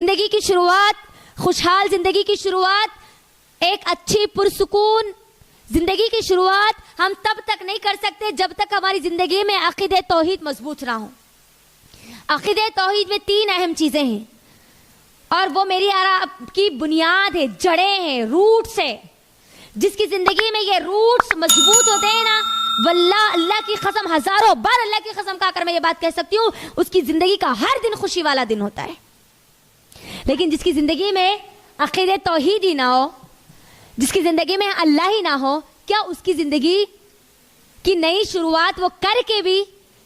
زندگی کی شروعات، خوشحال زندگی کی شروعات، ایک اچھی پرسکون زندگی کی شروعات ہم تب تک نہیں کر سکتے جب تک ہماری زندگی میں عقیدہ توحید مضبوط نہ ہو۔ عقیدہ توحید میں 3 اہم چیزیں ہیں اور وہ میری آپ کی بنیاد ہے، جڑیں ہیں، روٹس ہے۔ جس کی زندگی میں یہ روٹس مضبوط ہوتے ہیں نا، واللہ اللہ کی قسم، ہزاروں بار اللہ کی قسم کھا کر میں یہ بات کہہ سکتی ہوں، اس کی زندگی کا ہر دن خوشی والا دن ہوتا ہے۔ لیکن جس کی زندگی میں عقیدہ توحید ہی نہ ہو، جس کی زندگی میں اللہ ہی نہ ہو، کیا اس کی زندگی کی نئی شروعات وہ کر کے بھی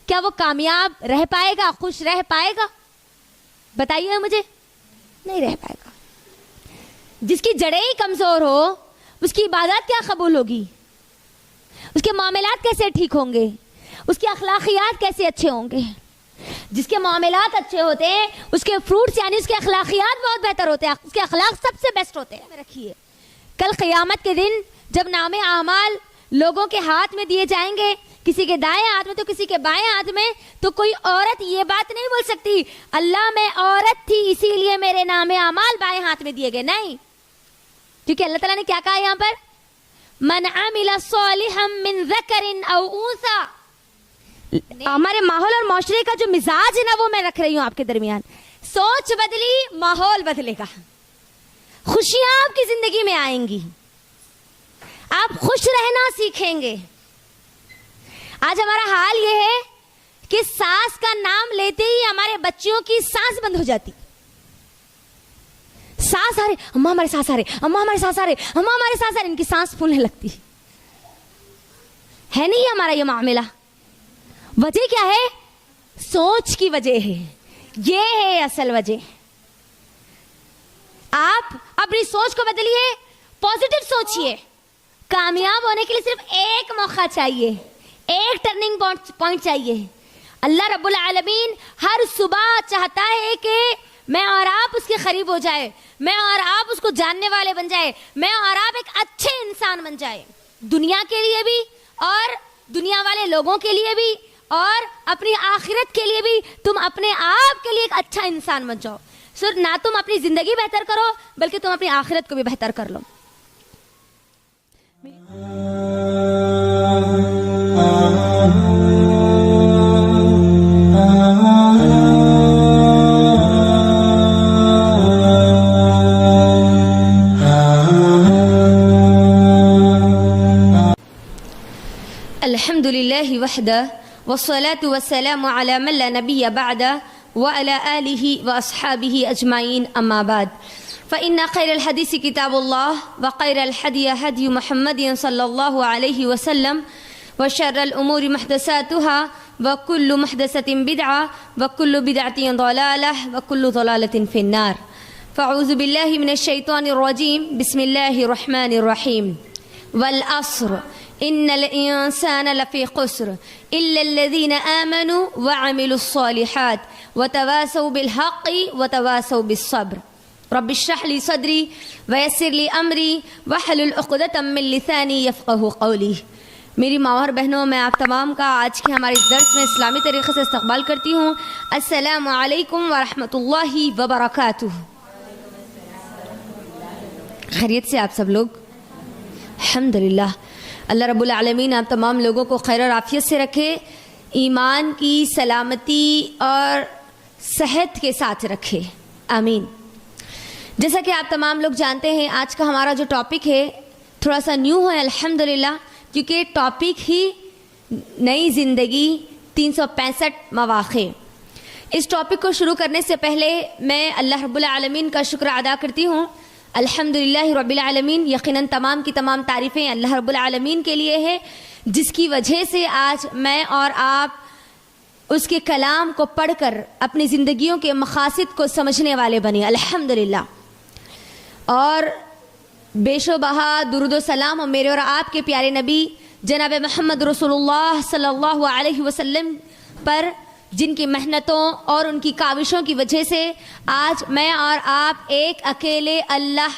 کیا وہ کامیاب رہ پائے گا، خوش رہ پائے گا؟ بتائیے مجھے، نہیں رہ پائے گا۔ جس کی جڑیں ہی کمزور ہو، اس کی عبادات کیا قبول ہوگی؟ اس کے معاملات کیسے ٹھیک ہوں گے؟ اس کے اخلاقیات کیسے اچھے ہوں گے؟ جس کے معاملات اچھے ہوتے ہیں، اس کے فروٹس یعنی اس کے اخلاقیات بہت بہتر ہوتے ہیں، اس کے اخلاق سب سے بیسٹ ہوتے ہیں۔ رکھیے، کل قیامت کے دن جب نام اعمال لوگوں کے ہاتھ میں دیے جائیں گے، کسی کے دائیں ہاتھ میں تو کسی کے بائیں ہاتھ میں، تو کوئی عورت یہ بات نہیں بول سکتی اللہ میں عورت تھی اسی لیے میرے نام اعمال بائیں ہاتھ میں دیے گئے، نہیں، کیونکہ اللہ تعالیٰ نے کیا کہا یہاں پر؟ من عمل صالحا من ذکر او انثی۔ ہمارے ماحول اور معاشرے کا جو مزاج ہے نا، وہ میں رکھ رہی ہوں آپ کے درمیان۔ سوچ بدلی، ماحول بدلے گا، خوشیاں آپ کی زندگی میں آئیں گی، آپ خوش رہنا سیکھیں گے۔ آج ہمارا حال یہ ہے کہ ساس کا نام لیتے ہی ہمارے بچوں کی سانس بند ہو جاتی۔ سانس آ رہے، اماں ہمارے سانس آ رہے، اماں ہمارے سانس آ رہے، اماں ہمارے سانس آ رہے، ان کی سانس پھولنے لگتی ہے نہیں ہمارا یہ معاملہ؟ وجہ کیا ہے؟ سوچ کی وجہ ہے، یہ ہے اصل وجہ۔ آپ اپنی سوچ کو بدلیے، پازیٹیو سوچئے۔ کامیاب ہونے کے لیے صرف ایک موقع چاہیے، ایک ٹرننگ پوائنٹ چاہیے۔ اللہ رب العالمین ہر صبح چاہتا ہے کہ میں اور آپ اس کے قریب ہو جائے، میں اور آپ اس کو جاننے والے بن جائے، میں اور آپ ایک اچھے انسان بن جائے، دنیا کے لیے بھی اور دنیا والے لوگوں کے لیے بھی اور اپنی آخرت کے لیے بھی۔ تم اپنے آپ کے لیے ایک اچھا انسان بن جاؤ۔ صرف نہ تم اپنی زندگی بہتر کرو بلکہ تم اپنی آخرت کو بھی بہتر کر لو۔ الحمد للہ وحدہ والصلاة والسلام على من لا نبی بعدہ وعلى آلہ واصحابہ اجمعین، اما بعد فإن خیر الحدیث کتاب اللہ وخیر الہدی ہدی محمد صلی اللہ علیہ وسلم وشر الامور محدثاتها وکل محدثۃ بدعہ وکل بدعۃ ضلالہ وکل ضلالۃ فی النار۔ فاعوذ باللہ من الشیطان الرجیم، بسم اللہ الرحمن الرحیم۔ والعصر ان الانسان لفی خسر الا الذین آمنوا وعملوا الصالحات وتواصوا بالحق وتواصوا بالصبر۔ رب اشرح لی صدری ویسر لی امری واحلل عقدۃ من لسانی یفقہوا قولی۔ میری ماں اور بہنوں، میں آپ تمام کا آج کے ہمارے اس درس میں اسلامی طریقے سے استقبال کرتی ہوں۔ السلام علیکم ورحمۃ اللہ وبرکاتہ۔ خیریت سے آپ سب لوگ؟ الحمدللہ۔ اللہ رب العالمین آپ تمام لوگوں کو خیر اور عافیت سے رکھے، ایمان کی سلامتی اور صحت کے ساتھ رکھے، آمین۔ جیسا کہ آپ تمام لوگ جانتے ہیں، آج کا ہمارا جو ٹاپک ہے تھوڑا سا نیو ہے الحمدللہ، کیونکہ ٹاپک ہی نئی زندگی 365 مواقع۔ اس ٹاپک کو شروع کرنے سے پہلے میں اللہ رب العالمین کا شکر ادا کرتی ہوں۔ الحمدللہ رب العالمین، یقیناً تمام کی تمام تعریفیں اللہ رب العالمین کے لیے ہے، جس کی وجہ سے آج میں اور آپ اس کے کلام کو پڑھ کر اپنی زندگیوں کے مقاصد کو سمجھنے والے بنے، الحمدللہ۔ اور بیش و بہا درود و سلام اور میرے اور آپ کے پیارے نبی جناب محمد رسول اللہ صلی اللہ علیہ وسلم پر، جن کی محنتوں اور ان کی کاوشوں کی وجہ سے آج میں اور آپ ایک اکیلے اللہ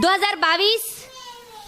2022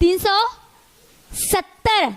370।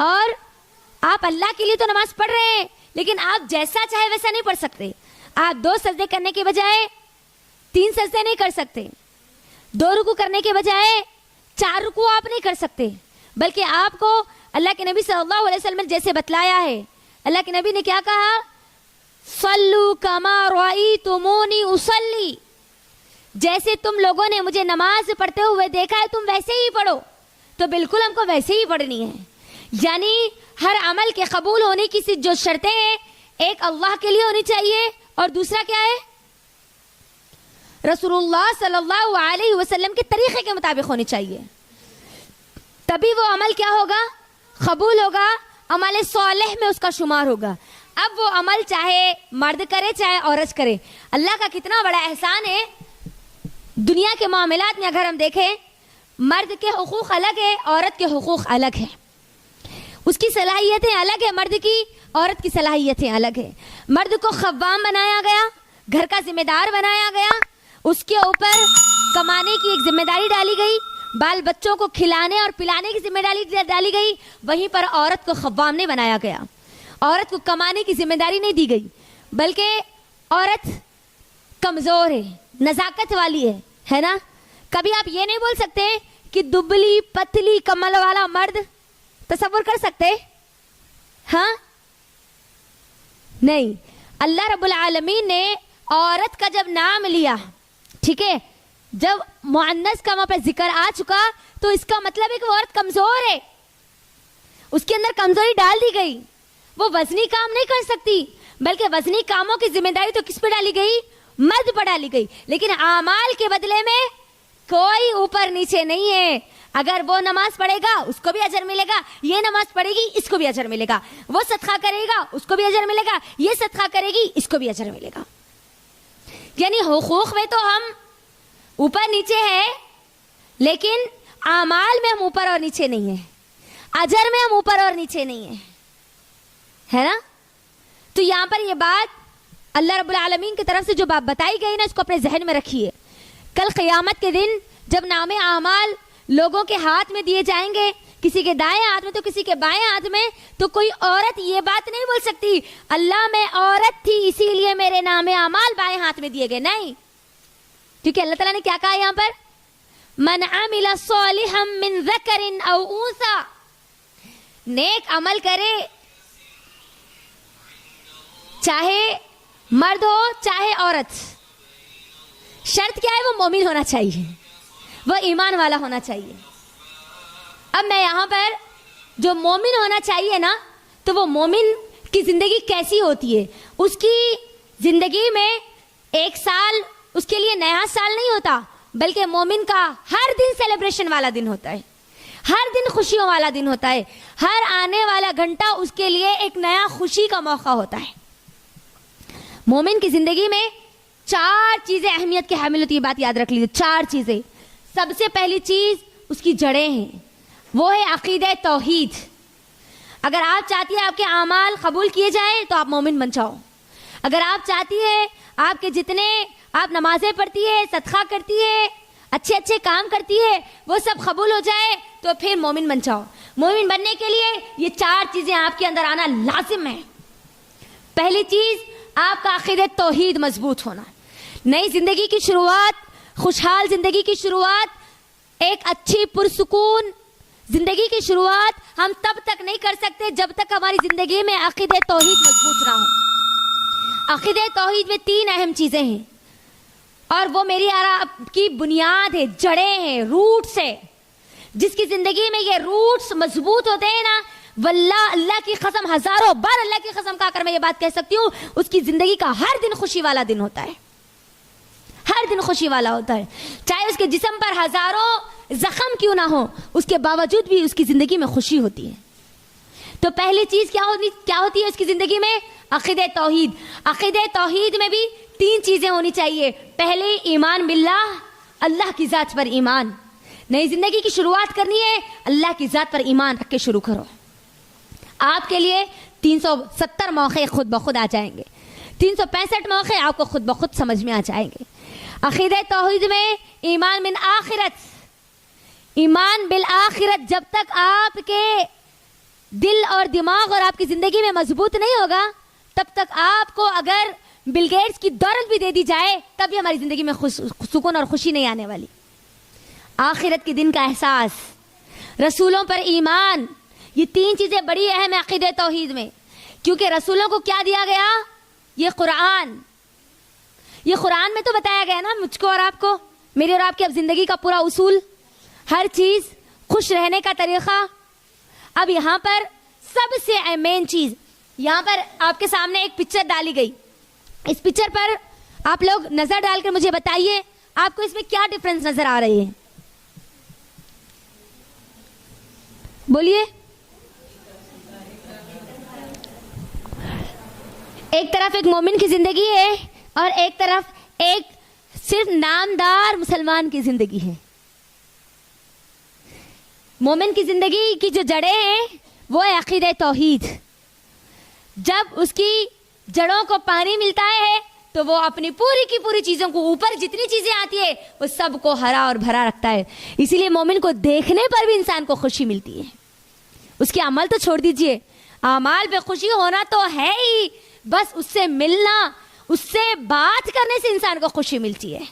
اور آپ اللہ کے لیے تو نماز پڑھ رہے ہیں، لیکن آپ جیسا چاہے ویسا نہیں پڑھ سکتے. آپ 2 سجدے کرنے کے بجائے 3 سجدے نہیں کر سکتے، 2 رکوع کرنے کے بجائے 4 رکوع آپ نہیں کر سکتے، بلکہ آپ کو اللہ کے نبی صلی اللہ علیہ وسلم نے جیسے بتلایا ہے. اللہ کے نبی نے کیا کہا؟ صلو کما رأیتمونی اصلی، جیسے تم لوگوں نے مجھے نماز پڑھتے ہوئے دیکھا ہے تم ویسے ہی پڑھو. تو بالکل ہم کو ویسے ہی پڑھنی ہے. یعنی ہر عمل کے قبول ہونے کی جو شرطیں ہیں، ایک اللہ کے لیے ہونی چاہیے اور دوسرا کیا ہے؟ رسول اللہ صلی اللہ علیہ وسلم کے طریقے کے مطابق ہونی چاہیے. تبھی وہ عمل کیا ہوگا؟ قبول ہوگا، عمل صالح میں اس کا شمار ہوگا. اب وہ عمل چاہے مرد کرے چاہے عورت کرے، اللہ کا کتنا بڑا احسان ہے. دنیا کے معاملات میں اگر ہم دیکھیں، مرد کے حقوق الگ ہے، عورت کے حقوق الگ ہے. اس کی صلاحیتیں الگ ہے، مرد کی، عورت کی صلاحیتیں الگ ہے. مرد کو خوام بنایا گیا، گھر کا ذمہ دار بنایا گیا، اس کے اوپر کمانے کی ایک ذمہ داری ڈالی گئی، بال بچوں کو کھلانے اور پلانے کی ذمہ داری ڈالی گئی. وہیں پر عورت کو خوام نہیں بنایا گیا، عورت کو کمانے کی ذمہ داری نہیں دی گئی، بلکہ عورت کمزور ہے، نزاکت والی ہے نا. کبھی آپ یہ نہیں بول سکتے کہ دبلی پتلی کمل والا مرد تصور کر سکتے؟ ہاں نہیں. اللہ رب العالمین نے عورت کا جب نام لیا، ٹھیک ہے، جب مؤنث کا وہاں پہ ذکر آ چکا تو اس کا مطلب ہے کہ وہ عورت کمزور ہے، اس کے اندر کمزوری ڈال دی گئی. وہ وزنی کام نہیں کر سکتی، بلکہ وزنی کاموں کی ذمہ داری تو کس پہ ڈالی گئی؟ مرد پر ڈالی گئی. لیکن اعمال کے بدلے میں کوئی اوپر نیچے نہیں ہے. اگر وہ نماز پڑھے گا اس کو بھی اجر ملے گا، یہ نماز پڑھے گی اس کو بھی اجر ملے گا، وہ صدقہ کرے گا اس کو بھی اجر ملے گا، یہ صدقہ کرے گی اس کو بھی اجر ملے گا. یعنی حقوق میں تو ہم اوپر نیچے ہے، لیکن اعمال میں ہم اوپر اور نیچے نہیں ہیں، اجر میں ہم اوپر اور نیچے نہیں ہیں، ہے نا. تو یہاں پر یہ بات اللہ رب العالمین کی طرف سے جو بات بتائی گئی نا، اس کو اپنے ذہن میں رکھیے. کل قیامت کے دن جب نام اعمال لوگوں کے ہاتھ میں دیے جائیں گے، کسی کے دائیں ہاتھ میں تو کسی کے بائیں ہاتھ میں، تو کوئی عورت یہ بات نہیں بول سکتی اللہ میں عورت تھی اسی لیے میرے نام اعمال بائیں ہاتھ میں دیے گئے. نہیں، کیونکہ اللہ تعالیٰ نے کیا کہا یہاں پر؟ من عمل صالحا من ذکر او انثى، نیک عمل کرے چاہے مرد ہو چاہے عورت، شرط کیا ہے؟ وہ مومن ہونا چاہیے، وہ ایمان والا ہونا چاہیے. اب میں یہاں پر جو مومن ہونا چاہیے نا، تو وہ مومن کی زندگی کیسی ہوتی ہے؟ اس کی زندگی میں 1 سال اس کے لیے نیا سال نہیں ہوتا، بلکہ مومن کا ہر دن سیلیبریشن والا دن ہوتا ہے، ہر دن خوشیوں والا دن ہوتا ہے، ہر آنے والا گھنٹہ اس کے لیے ایک نیا خوشی کا موقع ہوتا ہے. مومن کی زندگی میں 4 چیزیں اہمیت کی حامل ہوتی ہے، بات یاد رکھ لیجیے. 4 چیزیں. سب سے پہلی چیز اس کی جڑیں ہیں، وہ ہے عقیدہ توحید. اگر آپ چاہتی ہیں آپ کے اعمال قبول کیے جائیں تو آپ مومن بن جاؤ. اگر آپ چاہتی ہیں آپ کے جتنے آپ نمازیں پڑھتی ہے، صدقہ کرتی ہے، اچھے اچھے کام کرتی ہے، وہ سب قبول ہو جائے تو پھر مومن بن جاؤ. مومن بننے کے لیے یہ 4 چیزیں آپ کے اندر آنا لازم ہے. پہلی چیز آپ کا عقیدہ توحید مضبوط ہونا. نئی زندگی کی شروعات، خوشحال زندگی کی شروعات، ایک اچھی پرسکون زندگی کی شروعات ہم تب تک نہیں کر سکتے جب تک ہماری زندگی میں عقیدہ توحید مضبوط نہ ہو. عقیدہ توحید میں 3 اہم چیزیں ہیں، اور وہ میری آپ کی بنیاد ہے، جڑیں ہیں، روٹس ہے. جس کی زندگی میں یہ روٹس مضبوط ہوتے ہیں نا، واللہ اللہ کی قسم، ہزاروں بار اللہ کی قسم کہا کر میں یہ بات کہہ سکتی ہوں، اس کی زندگی کا ہر دن خوشی والا دن ہوتا ہے، ہر دن خوشی والا ہوتا ہے. چاہے اس کے جسم پر ہزاروں زخم کیوں نہ ہو، اس کے باوجود بھی اس کی زندگی میں خوشی ہوتی ہے. تو پہلی چیز کیا ہوتی ہے اس کی زندگی میں؟ عقیدہ توحید. عقیدہ توحید میں بھی 3 چیزیں ہونی چاہیے. پہلے ایمان باللہ، اللہ کی ذات پر ایمان. نئی زندگی کی شروعات کرنی ہے، اللہ کی ذات پر ایمان رکھ کے شروع کرو. آپ کے لیے 370 موقع خود بخود آ جائیں گے، 365 موقع آپ کو خود بخود سمجھ میں آ جائیں گے. عقیدہ توحید میں ایمان بالآخرت، ایمان بالآخرت. جب تک آپ کے دل اور دماغ اور آپ کی زندگی میں مضبوط نہیں ہوگا تب تک آپ کو اگر بل گیٹس کی دولت بھی دے دی جائے تب بھی ہماری زندگی میں سکون اور خوشی نہیں آنے والی. آخرت کے دن کا احساس, رسولوں پر ایمان, یہ 3 چیزیں بڑی اہم ہیں عقیدہ توحید میں. کیونکہ رسولوں کو کیا دیا گیا؟ یہ قرآن میں تو بتایا گیا نا مجھ کو اور آپ کو, میری اور آپ کی اب زندگی کا پورا اصول, ہر چیز, خوش رہنے کا طریقہ. اب یہاں پر سب سے مین چیز, یہاں پر آپ کے سامنے ایک پکچر ڈالی گئی. اس پکچر پر آپ لوگ نظر ڈال کر مجھے بتائیے آپ کو اس میں کیا ڈفرنس نظر آ رہی ہے؟ بولیے. ایک طرف ایک مومن کی زندگی ہے اور ایک طرف ایک صرف نامدار مسلمان کی زندگی ہے. مومن کی زندگی کی جو جڑیں ہیں وہ ہے عقیدہ توحید. جب اس کی جڑوں کو پانی ملتا ہے تو وہ اپنی پوری کی پوری چیزوں کو, اوپر جتنی چیزیں آتی ہے وہ سب کو ہرا اور بھرا رکھتا ہے. اسی لیے مومن کو دیکھنے پر بھی انسان کو خوشی ملتی ہے. اس کے عمل تو چھوڑ دیجئے, اعمال پہ خوشی ہونا تو ہے ہی, بس اس سے ملنا, اس سے بات کرنے سے انسان کو خوشی ملتی ہے.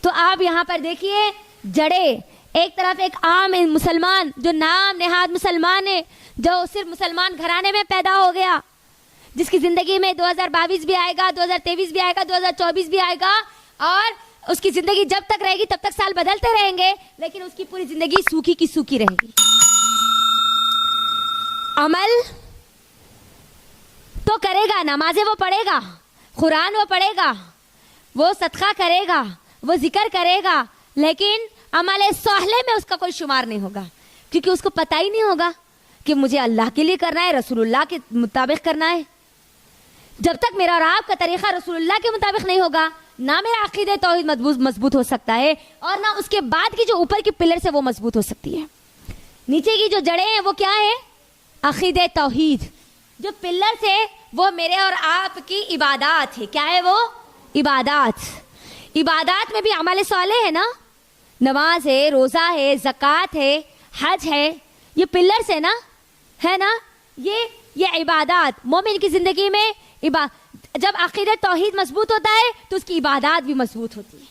تو آپ یہاں پر دیکھیے جڑیں, ایک طرف ایک عام مسلمان جو نام نہاد مسلمان ہے, جو صرف مسلمان گھرانے میں پیدا ہو گیا, جس کی زندگی میں 2022 بھی آئے گا, 2023 بھی آئے گا, 2024 بھی آئے گا, اور اس کی زندگی جب تک رہے گی تب تک سال بدلتے رہیں گے, لیکن اس کی پوری زندگی سوکھی کی سوکھی رہے گی. عمل تو کرے گا, نمازیں وہ پڑھے گا, قرآن وہ پڑھے گا, وہ صدقہ کرے گا, وہ ذکر کرے گا, لیکن عمل صالح میں اس کا کوئی شمار نہیں ہوگا, کیونکہ اس کو پتہ ہی نہیں ہوگا کہ مجھے اللہ کے لیے کرنا ہے, رسول اللہ کے مطابق کرنا ہے. جب تک میرا اور آپ کا طریقہ رسول اللہ کے مطابق نہیں ہوگا, نہ میرا عقیدہ توحید مضبوط ہو سکتا ہے, اور نہ اس کے بعد کی جو اوپر کی پلر سے وہ مضبوط ہو سکتی ہے. نیچے کی جو جڑیں ہیں وہ کیا ہے؟ عقیدہ توحید. جو پلر ہے وہ میرے اور آپ کی عبادات ہے. کیا ہے وہ؟ عبادات. عبادات میں بھی عمل صالح ہے نا, نماز ہے, روزہ ہے, زکوٰۃ ہے, حج ہے, یہ پلرز ہے نا, ہے نا, یہ عبادات. مومن کی زندگی میں جب عقیدہ توحید مضبوط ہوتا ہے تو اس کی عبادات بھی مضبوط ہوتی ہے.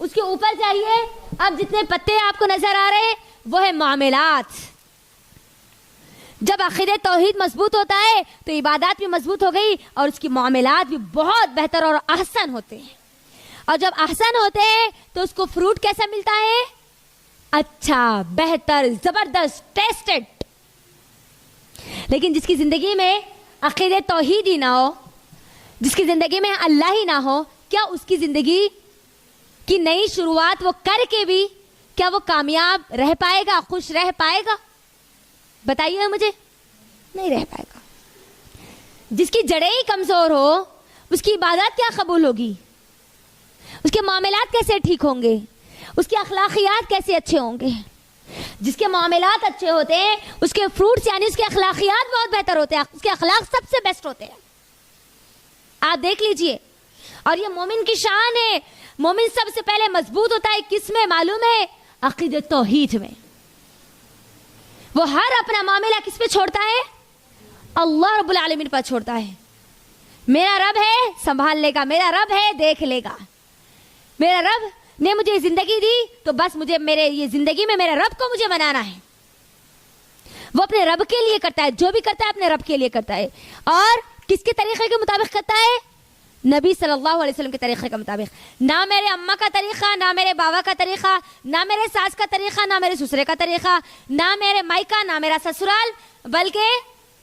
اس کے اوپر جائیے, اب جتنے پتے آپ کو نظر آ رہے ہیں وہ ہے معاملات. جب عقیدہ توحید مضبوط ہوتا ہے تو عبادات بھی مضبوط ہو گئی اور اس کی معاملات بھی بہت بہتر اور احسن ہوتے ہیں. اور جب احسن ہوتے ہیں تو اس کو فروٹ کیسا ملتا ہے؟ اچھا, بہتر, زبردست, ٹیسٹڈ. لیکن جس کی زندگی میں عقیدہ توحید ہی نہ ہو, جس کی زندگی میں اللہ ہی نہ ہو, کیا اس کی زندگی کی نئی شروعات وہ کر کے بھی کیا وہ کامیاب رہ پائے گا, خوش رہ پائے گا؟ بتائیے مجھے, نہیں رہ پائے گا. جس کی جڑیں ہی کمزور ہو اس کی عبادت کیا قبول ہوگی؟ اس کے معاملات کیسے ٹھیک ہوں گے؟ اس کے اخلاقیات کیسے اچھے ہوں گے؟ جس کے معاملات اچھے ہوتے ہیں اس کے فروٹس یعنی اس کے اخلاقیات بہت بہتر ہوتے ہیں, اس کے اخلاق سب سے بیسٹ ہوتے ہیں. آپ دیکھ لیجئے. اور یہ مومن کی شان ہے. مومن سب سے پہلے مضبوط ہوتا ہے کس میں معلوم ہے؟ عقیدہ توحید میں. وہ ہر اپنا معاملہ کس پہ چھوڑتا ہے؟ اللہ رب العالمین پر چھوڑتا ہے. میرا رب ہے سنبھال لے گا, میرا رب ہے دیکھ لے گا, میرا رب نے مجھے زندگی دی تو بس مجھے میرے یہ زندگی میں میرے رب کو مجھے منانا ہے. وہ اپنے رب کے لیے کرتا ہے, جو بھی کرتا ہے اپنے رب کے لیے کرتا ہے. اور کس کے طریقے کے مطابق کرتا ہے؟ نبی صلی اللہ علیہ وسلم کے طریقے کے مطابق. نہ میرے اماں کا طریقہ, نہ میرے بابا کا طریقہ, نہ میرے ساس کا طریقہ, نہ میرے سسرے کا طریقہ, نہ میرے مائکا, نہ میرا سسرال, بلکہ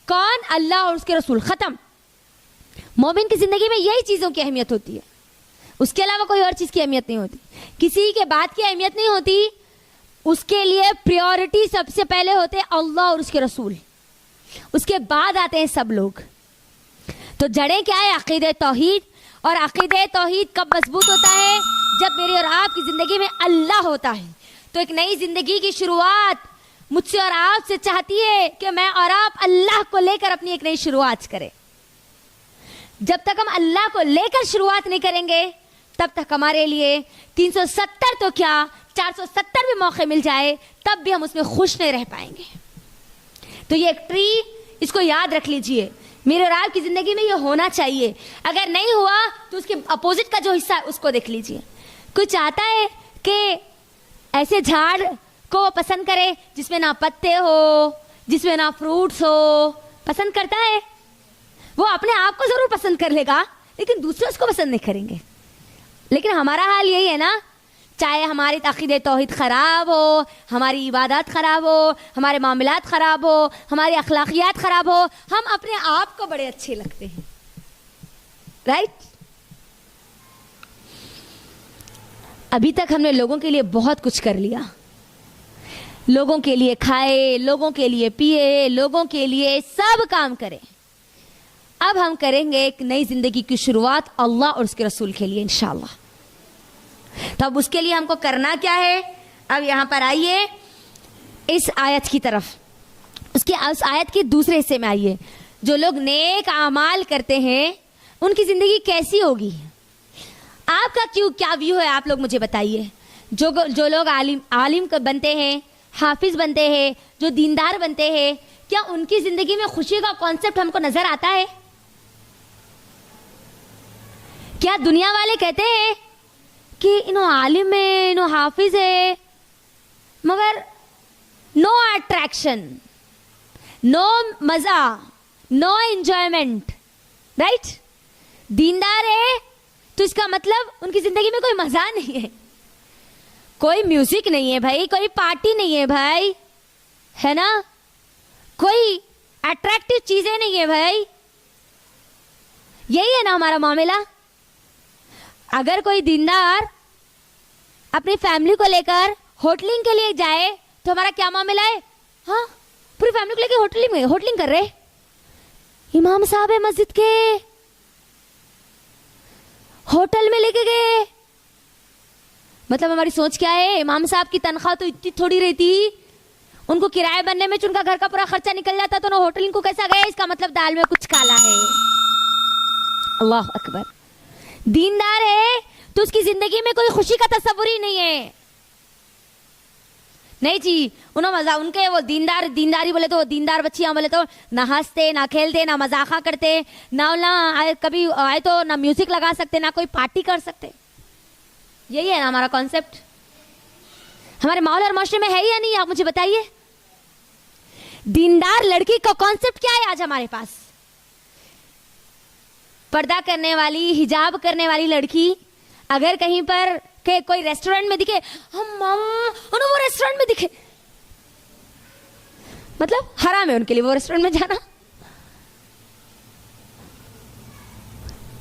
کون؟ اللہ اور اس کے رسول. ختم. مومن کی زندگی میں یہی چیزوں کی اہمیت ہوتی ہے, اس کے علاوہ کوئی اور چیز کی اہمیت نہیں ہوتی, کسی کے بات کی اہمیت نہیں ہوتی. اس کے لیے پریورٹی سب سے پہلے ہوتے اللہ اور اس کے رسول, اس کے بعد آتے ہیں سب لوگ. تو جڑیں کیا ہے؟ عقیدہ توحید. اور عقیدہ توحید کب مضبوط ہوتا ہے؟ جب میری اور آپ کی زندگی میں اللہ ہوتا ہے. تو ایک نئی زندگی کی شروعات مجھ سے اور آپ سے چاہتی ہے کہ میں اور آپ اللہ کو لے کر اپنی ایک نئی شروعات کریں. جب تک ہم اللہ کو لے کر شروعات نہیں کریں گے تب تک ہمارے لیے 370 تو کیا 470 بھی موقع مل جائے تب بھی ہم اس میں خوش نہیں رہ پائیں گے. تو یہ ایک ٹری، اس کو یاد رکھ لیجئے، میرے اور آپ کی زندگی میں یہ ہونا چاہیے. اگر نہیں ہوا تو اس کے اپوزٹ کا جو حصہ ہے اس کو دیکھ لیجئے. کوئی چاہتا ہے کہ ایسے جھاڑ کو پسند کرے جس میں نہ پتے ہو، جس میں نہ فروٹس ہو؟ پسند کرتا ہے؟ وہ اپنے آپ کو ضرور پسند کر لے گا لیکن دوسرے اس کو پسند نہیں کریں گے. لیکن ہمارا حال یہی ہے نا، چاہے ہماری عقیدہ توحید خراب ہو، ہماری عبادات خراب ہو، ہمارے معاملات خراب ہو، ہماری اخلاقیات خراب ہو، ہم اپنے آپ کو بڑے اچھے لگتے ہیں. رائٹ؟ ابھی تک ہم نے لوگوں کے لیے بہت کچھ کر لیا، لوگوں کے لیے کھائے، لوگوں کے لیے پیے، لوگوں کے لیے سب کام کرے. اب ہم کریں گے ایک نئی زندگی کی شروعات اللہ اور اس کے رسول کے لیے انشاءاللہ. تو اب اس کے لیے ہم کو کرنا کیا ہے؟ اب یہاں پر آئیے اس آیت کی طرف، اس آیت کے دوسرے حصے میں آئیے. جو لوگ نیک اعمال کرتے ہیں ان کی زندگی کیسی ہوگی؟ آپ کا کیا ویو ہے؟ آپ لوگ مجھے بتائیے. جو لوگ عالم بنتے ہیں، حافظ بنتے ہیں، جو دیندار بنتے ہیں، کیا ان کی زندگی میں خوشی کا کانسیپٹ ہم کو نظر آتا ہے؟ کیا دنیا والے کہتے ہیں کہ انہوں عالم ہے، انہوں حافظ ہے، مگر نو اٹریکشن، نو مزہ، نو انجوائمنٹ، رائٹ؟ دیندار ہے تو اس کا مطلب ان کی زندگی میں کوئی مزہ نہیں ہے، کوئی میوزک نہیں ہے بھائی، کوئی پارٹی نہیں ہے بھائی، ہے نا؟ کوئی اٹریکٹیو چیزیں نہیں ہے بھائی. یہی ہے نا ہمارا معاملہ. اگر کوئی دیندار اپنی فیملی کو لے کر ہوٹلنگ کے لیے جائے تو ہمارا کیا معاملہ ہے؟ ہاں، پوری فیملی کو لے کے ہوٹلنگ کر رہے. امام صاحب مسجد کے ہوٹل میں لے کے گئے. مطلب ہماری سوچ کیا ہے؟ امام صاحب کی تنخواہ تو اتنی تھوڑی رہتی، ان کو کرایہ بننے میں ان کا گھر کا پورا خرچہ نکل جاتا، تو انہوں ہوٹلنگ کو کیسا گئے؟ اس کا مطلب دال میں کچھ کالا ہے. اللہ اکبر. دیندار ہے تو اس کی زندگی میں کوئی خوشی کا تصور ہی نہیں ہے. نہیں جی، انہوں مزہ، ان کے وہ دینداری بولے تو دیندار بچیاں بولے تو نہ ہنستے، نہ کھیلتے، نہ مذاقہ کرتے، نہ کبھی آئے تو نہ میوزک لگا سکتے، نہ کوئی پارٹی کر سکتے. یہی ہے نا ہمارا کانسیپٹ. ہمارے ماحول اور معاشرے میں ہے یا نہیں؟ آپ مجھے بتائیے. دیندار لڑکی کا کانسیپٹ کیا ہے آج ہمارے پاس؟ پردہ کرنے والی، حجاب کرنے والی لڑکی اگر کہیں پر کہ کوئی ریسٹورنٹ میں دکھے، وہ ریسٹورنٹ میں دکھے، مطلب حرام ہے ان کے لیے وہ ریسٹورنٹ میں جانا.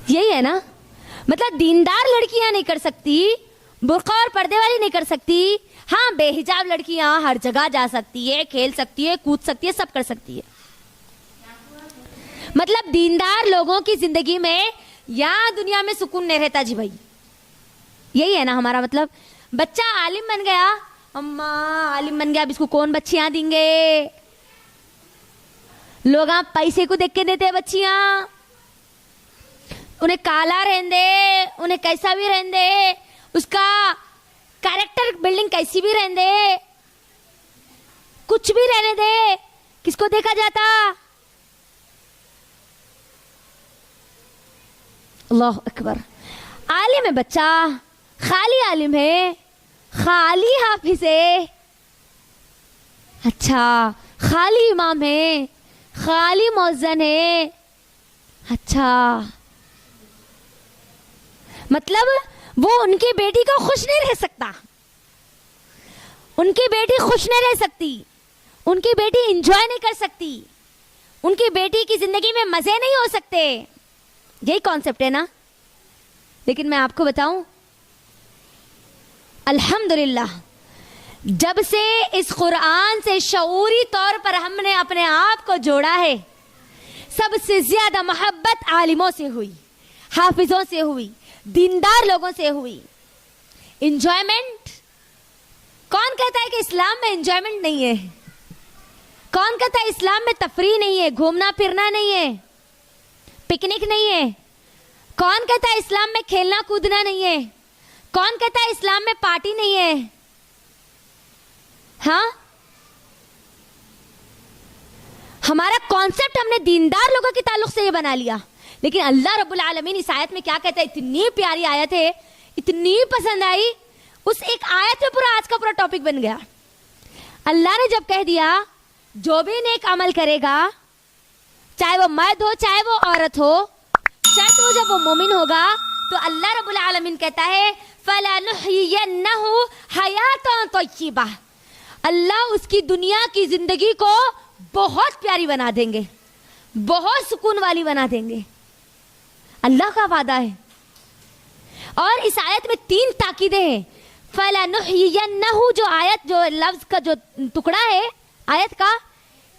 یہی ہے نا مطلب. دیندار لڑکیاں نہیں کر سکتی، برقع اور پردے والی نہیں کر سکتی. ہاں، بے حجاب لڑکیاں ہر جگہ جا سکتی ہے، کھیل سکتی ہے، کود سکتی ہے، سب کر سکتی ہے. مطلب دیندار لوگوں کی زندگی میں یہاں دنیا میں سکون نہیں رہتا جی بھائی. یہی ہے نا ہمارا مطلب. بچہ عالم بن گیا، اماں عالم بن گیا، اب اس کو کون بچیاں دیں گے؟ لوگ پیسے کو دیکھ کے دیتے بچیاں، انہیں کالا رہن دے، انہیں کیسا بھی رہن دے، اس کا کیریکٹر بلڈنگ کیسی بھی رہن دے، کچھ بھی رہنے دے، کس کو دیکھا جاتا؟ اللہ اکبر. عالم ہے بچہ، خالی عالم ہے، خالی حافظ ہے، اچھا خالی امام ہے، خالی مؤذن ہے، اچھا مطلب وہ ان کی بیٹی کو خوش نہیں رہ سکتا، ان کی بیٹی خوش نہیں رہ سکتی، ان کی بیٹی انجوائے نہیں کر سکتی، ان کی بیٹی کی زندگی میں مزے نہیں ہو سکتے. یہی کانسیپٹ ہے نا. لیکن میں آپ کو بتاؤں، الحمدللہ جب سے اس قرآن سے شعوری طور پر ہم نے اپنے آپ کو جوڑا ہے، سب سے زیادہ محبت عالموں سے ہوئی، حافظوں سے ہوئی، دیندار لوگوں سے ہوئی. انجوائمنٹ، کون کہتا ہے کہ اسلام میں انجوائمنٹ نہیں ہے؟ کون کہتا ہے اسلام میں تفریح نہیں ہے، گھومنا پھرنا نہیں ہے، پکنک نہیں ہے؟ کون کہتا ہے اسلام میں کھیلنا کودنا نہیں ہے؟ کون کہتا ہے اسلام میں پارٹی نہیں ہے؟ ہاں، ہمارا کانسیپٹ ہم نے دیندار لوگوں کے تعلق سے یہ بنا لیا. لیکن اللہ رب العالمین اس آیت میں کیا کہتا ہے؟ اتنی پیاری آیت ہے, اتنی پسند آئی, اس ایک آیت میں پورا آج کا پورا ٹاپک بن گیا. اللہ نے جب کہہ دیا جو بھی نیک عمل کرے گا, چاہے وہ مرد ہو چاہے وہ عورت ہو, شرط وہ جب وہ مومن ہوگا, تو اللہ رب العالمین کہتا ہے فَلَنُحْيِيَنَّهُ حَيَاةً طَيِّبَةً, اللہ اس کی دنیا کی زندگی کو بہت پیاری بنا دیں گے, بہت سکون والی بنا دیں گے. اللہ کا وعدہ ہے. اور اس آیت میں 3 تاکیدیں ہیں. فَلَنُحْيِيَنَّهُ جو آیت, جو لفظ کا جو ٹکڑا ہے آیت کا,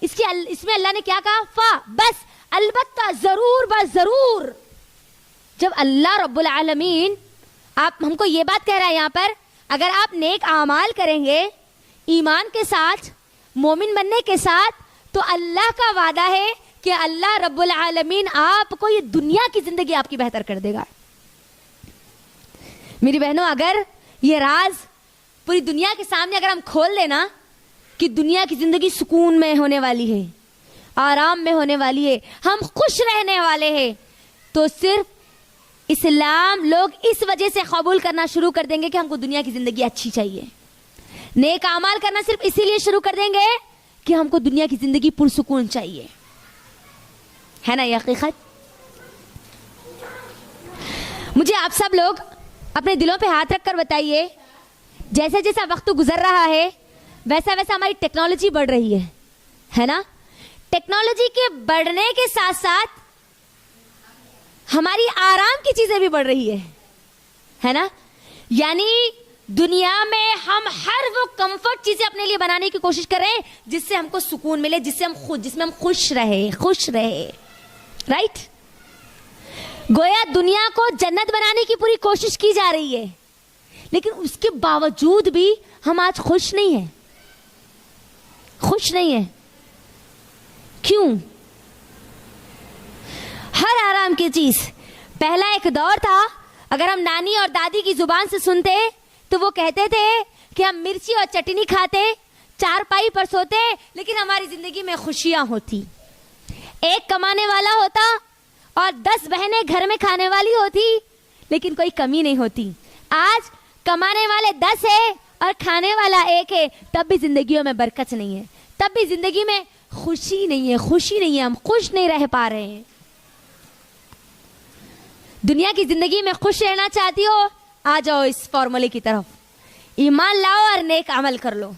اس میں اللہ نے کیا کہا؟ بس, البتہ, ضرور, بس ضرور. جب اللہ رب العالمین آپ ہم کو یہ بات کہہ رہا ہے یہاں پر, اگر آپ نیک اعمال کریں گے ایمان کے ساتھ, مومن بننے کے ساتھ, تو اللہ کا وعدہ ہے کہ اللہ رب العالمین آپ کو یہ دنیا کی زندگی آپ کی بہتر کر دے گا. میری بہنوں, اگر یہ راز پوری دنیا کے سامنے اگر ہم کھول دینا کہ دنیا کی زندگی سکون میں ہونے والی ہے, آرام میں ہونے والی ہے, ہم خوش رہنے والے ہیں, تو صرف اسلام لوگ اس وجہ سے قبول کرنا شروع کر دیں گے کہ ہم کو دنیا کی زندگی اچھی چاہیے. نیک اعمال کرنا صرف اسی لیے شروع کر دیں گے کہ ہم کو دنیا کی زندگی پرسکون چاہیے. ہے نا یہ حقیقت؟ مجھے آپ سب لوگ اپنے دلوں پہ ہاتھ رکھ کر بتائیے, جیسے جیسا وقت گزر رہا ہے ویسا ویسا ہماری ٹیکنالوجی بڑھ رہی ہے نا؟ ٹیکنالوجی کے بڑھنے کے ساتھ ساتھ ہماری آرام کی چیزیں بھی بڑھ رہی ہے نا؟ یعنی دنیا میں ہم ہر وہ کمفرٹ چیزیں اپنے لیے بنانے کی کوشش کر رہے ہیں جس سے ہم کو سکون ملے, جس میں ہم خوش رہے. رائٹ؟ گویا دنیا کو جنت بنانے کی پوری کوشش کی جا رہی ہے, لیکن اس کے باوجود بھی ہم آج خوش نہیں ہیں. کیوں؟ ہر آرام کی چیز, پہلا ایک دور تھا, اگر ہم نانی اور دادی کی زبان سے سنتے تو وہ کہتے تھے کہ ہم مرچی اور چٹنی کھاتے, چارپائی پر سوتے, لیکن ہماری زندگی میں خوشیاں ہوتی. ایک کمانے والا ہوتا اور 10 بہنیں گھر میں کھانے والی ہوتی, لیکن کوئی کمی نہیں ہوتی. آج کمانے والے 10 ہیں اور کھانے والا 1 ہے, تب بھی زندگیوں میں برکت نہیں ہے, تب بھی زندگی میں خوشی نہیں ہے, ہم خوش نہیں رہ پا رہے ہیں. دنیا کی زندگی میں خوش رہنا چاہتی ہو, آ جاؤ اس فارمولے کی طرف, ایمان لاؤ اور نیک عمل کر لو,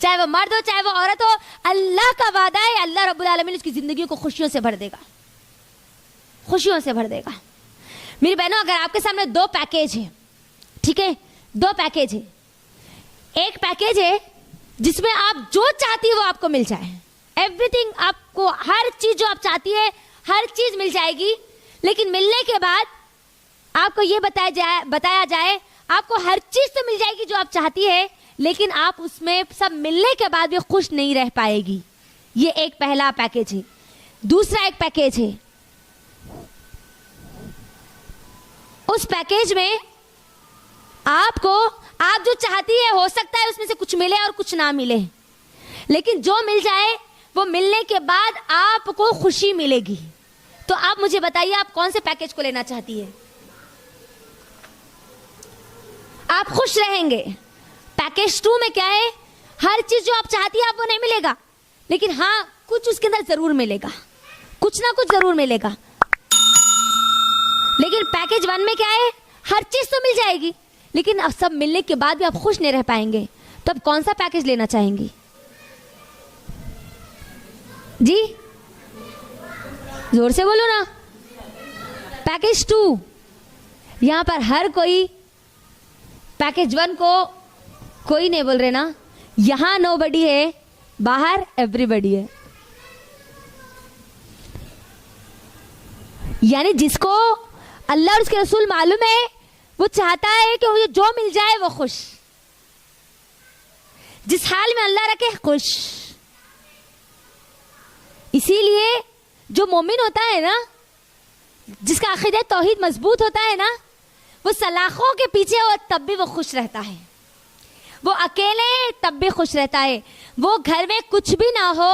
چاہے وہ مرد ہو چاہے وہ عورت ہو. اللہ کا وعدہ ہے, اللہ رب العالمین اس کی زندگی کو خوشیوں سے بھر دے گا. میری بہنوں, اگر آپ کے سامنے 2 پیکیج ہیں, ٹھیک ہے, 2 پیکیج ہیں. ایک پیکیج ہے جس میں آپ جو چاہتی وہ آپ کو مل جائے, ایوری تھنگ, آپ کو ہر چیز جو آپ چاہتی ہے ہر چیز مل جائے گی, لیکن ملنے کے بعد آپ کو یہ بتایا جائے آپ کو ہر چیز تو مل جائے گی جو آپ چاہتی ہے, لیکن آپ اس میں سب ملنے کے بعد بھی خوش نہیں رہ پائے گی. یہ ایک پہلا پیکیج ہے. دوسرا ایک پیکیج ہے, اس پیکیج میں آپ جو چاہتی ہے ہو سکتا ہے اس میں سے کچھ ملے اور کچھ نہ ملے, لیکن جو مل جائے وہ ملنے کے بعد آپ کو خوشی ملے گی. تو آپ مجھے بتائیے آپ کون سے پیکیج کو لینا چاہتی ہے؟ آپ خوش رہیں گے. پیکیج 2 میں کیا ہے؟ ہر چیز جو آپ چاہتی ہے آپ وہ نہیں ملے گا, لیکن ہاں کچھ اس کے اندر ضرور ملے گا, کچھ نہ کچھ ضرور ملے گا. لیکن پیکیج 1 میں کیا ہے؟ ہر چیز تو مل جائے گی, لیکن اب سب ملنے کے بعد بھی آپ خوش نہیں رہ پائیں گے. تو اب کون سا پیکیج لینا چاہیں گی جی؟ زور سے بولو نا. پیکیج 2. یہاں پر ہر کوئی پیکیج 1 کو کوئی نہیں بول رہے نا. یہاں نو بڈی ہے, باہر ایوری بڈی ہے. یعنی جس کو اللہ اور اس کے رسول معلوم ہے وہ چاہتا ہے کہ مجھے جو مل جائے وہ خوش, جس حال میں اللہ رکھے خوش. اسی لیے جو مومن ہوتا ہے نا, جس کا عقیدہ توحید مضبوط ہوتا ہے نا, وہ سلاخوں کے پیچھے ہو تب بھی وہ خوش رہتا ہے, وہ اکیلے تب بھی خوش رہتا ہے, وہ گھر میں کچھ بھی نہ ہو